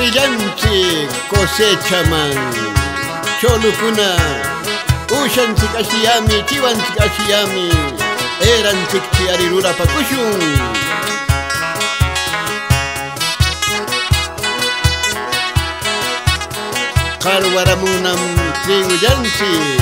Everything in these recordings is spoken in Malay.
Chawiyanchik cosechaman cholukuna ushanchik ashiyami chiwanchik ashiyami eranchik chiari rurapakushun qalwaramunam triguyanchik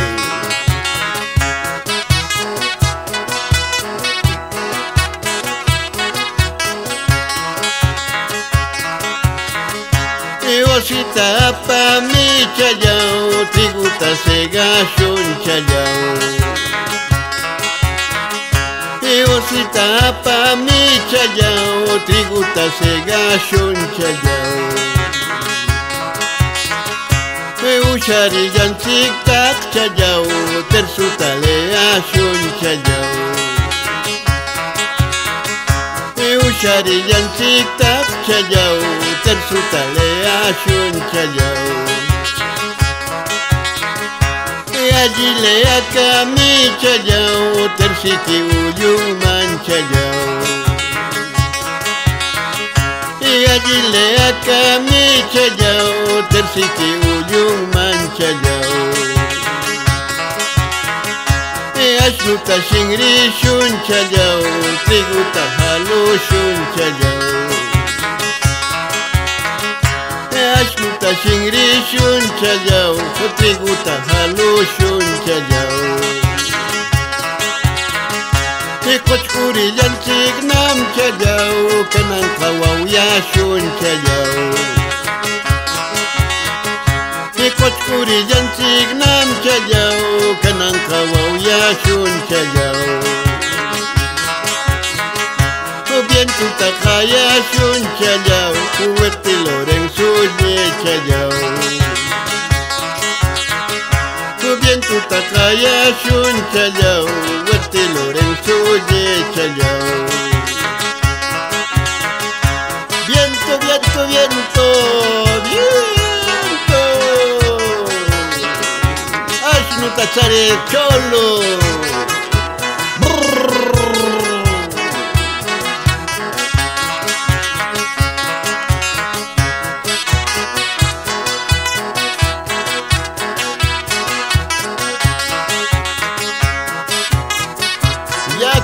Osita pa mi chayao, triguta segashon chayao. Osita pa mi chayao, triguta segashon chayao. Ushariyan tik tak chayao, tersuta leashon chayao. Ushariyan tik tak chayao, tersuta leashon chayao. Allí lea kami chayao, tersiti uyuman chayao. Allí lea kami chayao, tersiti uyuman chayao. Ashnuta shingrishun chayao, triguta halushun chayao. Ashnuta shingrishun chayao, triguta halushun chayao. Kochkuriyanchik nam chayao, kanan kawawyashun chayao. Kochkuriyanchik nam chayao, kanan kawawyashun chayao. Viento takayashun chayao, kuweti Lorenzo ye chayao. Viento takayashun chayao, kuweti Lorenzo ye chayao. Viento, viento, viento, viento. Ashnuta chare cholo.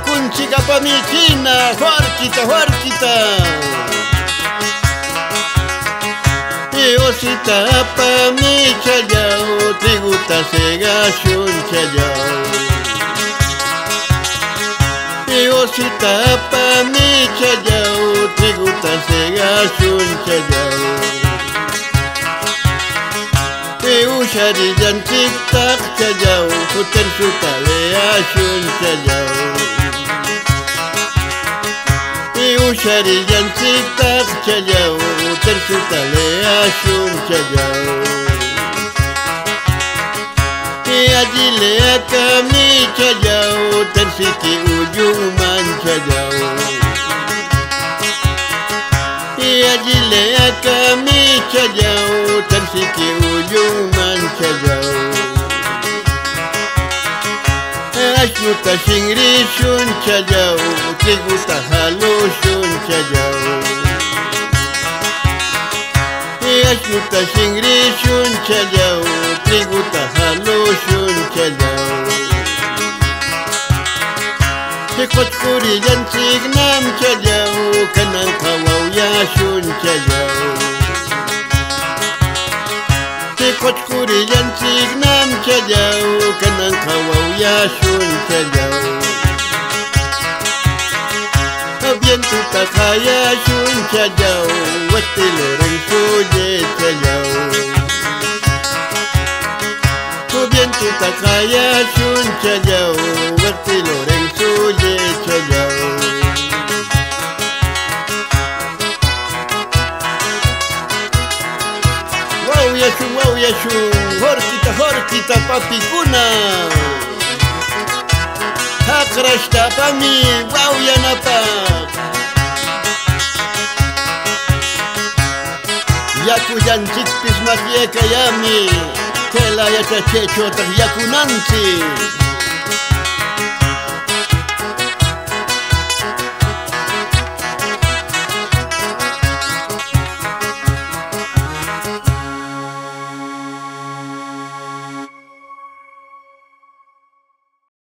Kunchika pa mi china, huarquita, huarquita. Osita pa mi chayao, triguta segashun chayao. Osita pa mi chayao, triguta segashun chayao. Ushariyan tik tak chayao, tersuta leashun chayao. Ushariyan tik tak chayao, tersuta leashun chayao. Allí lea kami chayao, tersiti uyuman chayao. Allí lea kami chayao, tersiti uyuman chayao. Ashnuta shingrishun chayao, triguta halushun chayao. Ashnuta shingrishun chayao, triguta halushun chayao. Kochkuriyanchik nam chayao, kanan kawawyashun chayao. Kochkuriyanchik nam chayao, kanan kawawyashun chayao. Viento takayashun chayao, wati Lorenzo ye chayao. Viento takayashun chayao, wati Lorenzo ye chayao. Wow yashun, horquita, horquita papikuna. Hakrashta pa mi, wow yanapa. Yakuyanchik pismakieka yami, tela yachachecho tak yakunanchik.